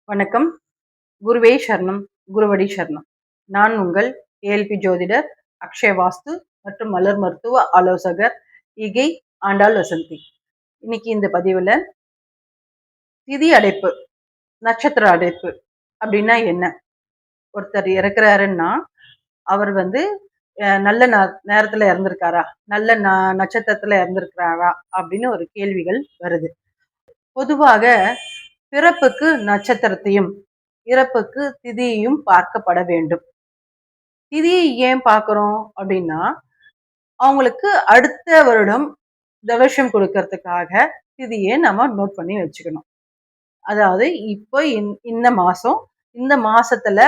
வணக்கம். குருவே சரணம், குருவடி சரணம். நான் உங்கள் ஏஎல்பி ஜோதிடர், அக்ஷய வாஸ்து மற்றும் மலர் மருத்துவ ஆலோசகர் ஈகை ஆண்டாள் வசந்தி. இன்னைக்கு இந்த பதிவுல திதி அடைப்பு, நட்சத்திர அடைப்பு அப்படின்னா என்ன? ஒருத்தர் இறக்குறாருன்னா அவர் வந்து நல்ல நேரத்துல இறந்திருக்காரா, நல்ல நட்சத்திரத்துல இறந்திருக்கிறாரா அப்படின்னு ஒரு கேள்விகள் வருது. பொதுவாக பிறப்புக்கு நட்சத்திரத்தையும் இறப்புக்கு திதியையும் பார்க்கப்பட வேண்டும். திதியை ஏன் பார்க்கிறோம் அப்படின்னா, அவங்களுக்கு அடுத்த வருடம் தவசம் கொடுக்கறதுக்காக திதியை நம்ம நோட் பண்ணி வச்சுக்கணும். அதாவது இப்போ இந்த மாசம், இந்த மாசத்துல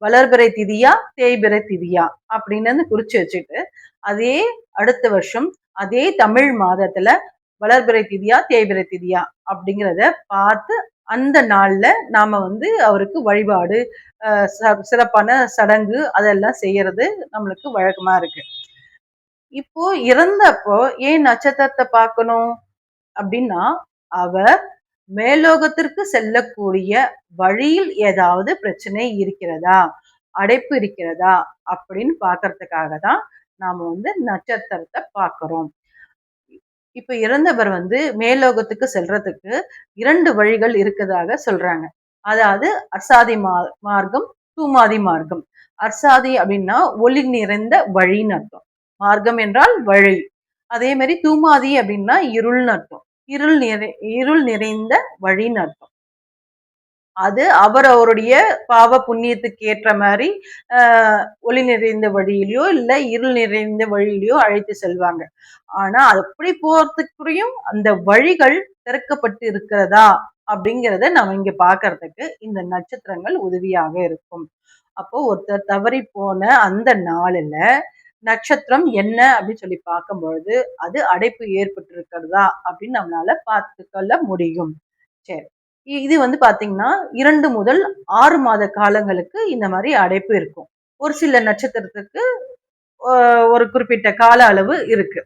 வளர்பிறை திதியா, தேய்பிறை திதியா அப்படின்னு குறிச்சு வச்சுட்டு, அதே அடுத்த வருஷம் அதே தமிழ் மாதத்துல வளர்பிறை திதியா, தேய்பிறை திதியா அப்படிங்கிறத பார்த்து அந்த நாள்ல நாம அவருக்கு வழிபாடு, சிறப்பான சடங்கு அதெல்லாம் செய்யறது நம்மளுக்கு வழக்கமா இருக்கு. இப்போ இறந்தப்போ ஏன் நட்சத்திரத்தை பார்க்கணும் அப்படின்னா, அவர் மேலோகத்திற்கு செல்லக்கூடிய வழியில் ஏதாவது பிரச்சனை இருக்கிறதா, அடைப்பு இருக்கிறதா அப்படின்னு பார்க்கறதுக்காக தான் நாம நட்சத்திரத்தை பார்க்கிறோம். இப்ப இறந்தவர் மேலோகத்துக்கு செல்றதுக்கு 2 வழிகள் இருக்கதாக சொல்றாங்க. அதாவது அர்சாதி மார்க்கம், தூமாதி மார்க்கம். அர்சாதி அப்படின்னா ஒளி நிறைந்த வழின்னு அர்த்தம். மார்க்கம் என்றால் வழி. அதே மாதிரி தூமாதி அப்படின்னா இருள்னு அர்த்தம். இருள் நிறைந்த வழின்னு அர்த்தம். அது அவருடைய பாவ புண்ணியத்துக்கு ஏற்ற மாதிரி ஒளி நிறைந்த வழியிலயோ இல்ல இருள் நிறைந்த வழியிலயோ அழைத்து செல்வாங்க. ஆனா அப்படி போறதுக்குறையும் அந்த வழிகள் திறக்கப்பட்டு இருக்கிறதா அப்படிங்கிறத நம்ம இங்க பாக்குறதுக்கு இந்த நட்சத்திரங்கள் உதவியாக இருக்கும். அப்போ ஒருத்தர் தவறி போன அந்த நாளில நட்சத்திரம் என்ன அப்படின்னு சொல்லி பார்க்கும்பொழுது அது அடைப்பு ஏற்பட்டு இருக்கிறதா அப்படின்னு நம்மளால பார்த்து கொள்ள முடியும். சரி, இது பாத்தீங்கன்னா 2 முதல் 6 மாத காலங்களுக்கு இந்த மாதிரி அடைப்பு இருக்கும். ஒரு சில நட்சத்திரத்துக்கு ஒரு குறிப்பிட்ட கால அளவு இருக்கு.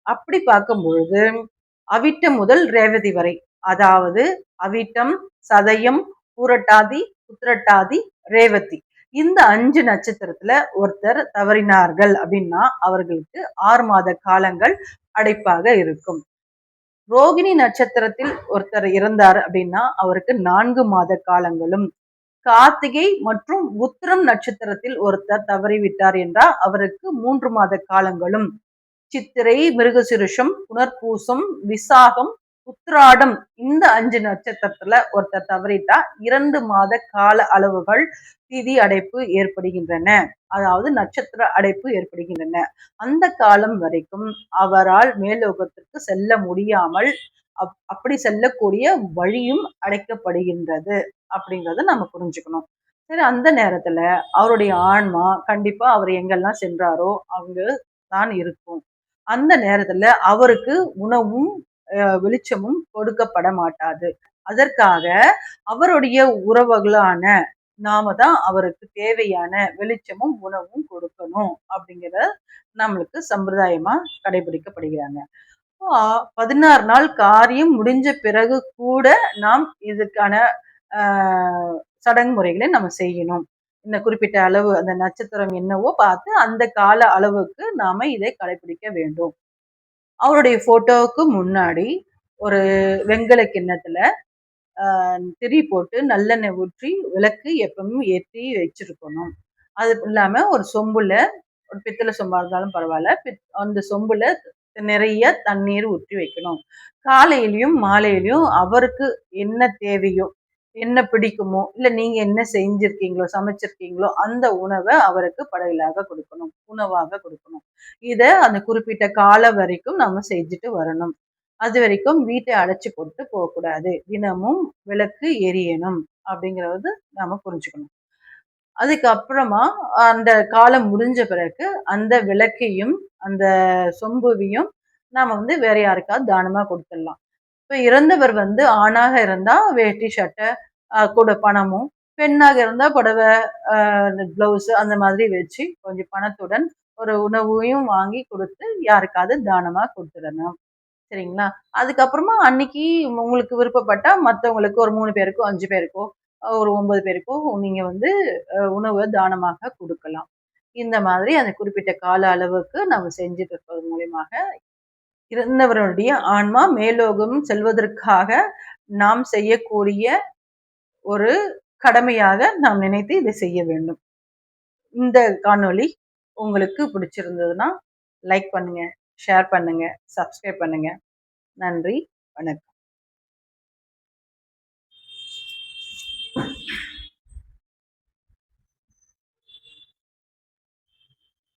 அப்படி பார்க்கும் பொழுது அவிட்டம் முதல் ரேவதி வரை, அதாவது அவிட்டம், சதயம், பூரட்டாதி, உத்திரட்டாதி, ரேவதி, இந்த 5 நட்சத்திரத்துல ஒருத்தர் தவறினார்கள் அப்படின்னா அவர்களுக்கு 6 மாத காலங்கள் அடைப்பாக இருக்கும். ரோகிணி நட்சத்திரத்தில் ஒருத்தர் இருந்தார் அப்படின்னா அவருக்கு 4 மாத காலங்களும், கார்த்திகை மற்றும் உத்திரம் நட்சத்திரத்தில் ஒருத்தர் தவறிவிட்டார் என்றால் அவருக்கு 3 மாத காலங்களும், சித்திரை, மிருகசிருஷம், புனர்பூசம், விசாகம், உத்திராடம், இந்த 5 நட்சத்திரத்துல ஒருத்தர் தவறிட்டா 2 மாத கால அளவுகள் திதி அடைப்பு ஏற்படுகின்றன. அதாவது நட்சத்திர அடைப்பு ஏற்படுகின்றன. அந்த காலம் வரைக்கும் அவரால் மேலோகத்திற்கு செல்ல முடியாமல் அப்படி செல்லக்கூடிய வழியும் அடைக்கப்படுகின்றது அப்படிங்கறத நம்ம புரிஞ்சுக்கணும். சரி, அந்த நேரத்துல அவருடைய ஆன்மா கண்டிப்பா அவர் எங்கெல்லாம் சென்றாரோ அங்கு தான் இருக்கும். அந்த நேரத்துல அவருக்கு உணவும் வெளிச்சமும் கொடுக்கப்பட மாட்டாது. அதற்காக அவருடைய உறவுகளான நாம தான் அவருக்கு தேவையான வெளிச்சமும் உணவும் கொடுக்கணும் அப்படிங்கிற நம்மளுக்கு சம்பிரதாயமா கடைபிடிக்கப்படுகிறாங்க. 16 நாள் காரியம் முடிஞ்ச பிறகு கூட நாம் இதுக்கான சடங்கு முறைகளை நம்ம செய்யணும். இந்த குறிப்பிட்ட அளவு அந்த நட்சத்திரம் என்னவோ பார்த்து அந்த கால அளவுக்கு நாம இதை கடைபிடிக்க வேண்டும். அவருடைய போட்டோவுக்கு முன்னாடி ஒரு வெண்கல கிண்ணத்துல திரி போட்டு நல்லெண்ணெய் ஊற்றி விளக்கு எப்பவும் ஏற்றி வச்சிருக்கணும். அது இல்லாம ஒரு சொம்புல, ஒரு பித்தளை சொம்பா இருந்தாலும் பரவாயில்ல, அந்த சொம்புல நிறைய தண்ணீர் ஊற்றி வைக்கணும். காலையிலயும் மாலையிலயும் அவருக்கு என்ன தேவையோ, என்ன பிடிக்குமோ, இல்ல நீங்க என்ன செஞ்சிருக்கீங்களோ, சமைச்சிருக்கீங்களோ அந்த உணவை அவருக்கு படையலாக கொடுக்கணும், உணவாக கொடுக்கணும். இத அந்த குறிப்பிட்ட காலம் வரைக்கும் நம்ம செஞ்சுட்டு வரணும். அது வரைக்கும் வீட்டை அடைச்சு போட்டு போகக்கூடாது. தினமும் விளக்கு எரியணும் அப்படிங்கறது நாம புரிஞ்சுக்கணும். அதுக்கப்புறமா அந்த காலம் முடிஞ்ச பிறகு அந்த விளக்கையும் அந்த சொம்புவையும் நாம வேற யாருக்காவது தானமா கொடுத்துடலாம். இப்ப இறந்தவர் ஆணாக இருந்தா வேட்டி சட்டை கூட பணமும், பெண்ணாக இருந்தா புடவை, பிளவுஸ் அந்த மாதிரி வச்சு கொஞ்சம் பணத்துடன் ஒரு உணவையும் வாங்கி கொடுத்து யாருக்காவது தானமா கொடுத்துடணும். சரிங்களா? அதுக்கப்புறமா அன்னைக்கு உங்களுக்கு விருப்பப்பட்டா மத்தவங்களுக்கு ஒரு 3 பேருக்கோ 5 பேருக்கோ ஒரு 9 பேருக்கோ நீங்க வந்து உணவ தானமாக குடுக்கலாம். இந்த மாதிரி அந்த குறிப்பிட்ட கால அளவுக்கு நம்ம செஞ்சுட்டு இருக்கிறது மூலியமாக, இறந்தவருடைய ஆன்மா மேலோகம் செல்வதற்காக நாம் செய்யக்கூடிய ஒரு கடமையாக நாம் நினைத்து இதை செய்ய வேண்டும். இந்த காணொளி உங்களுக்கு பிடிச்சிருந்ததுன்னா, லைக் பண்ணுங்க, ஷேர் பண்ணுங்க, சப்ஸ்கிரைப் பண்ணுங்க. நன்றி. வணக்கம்.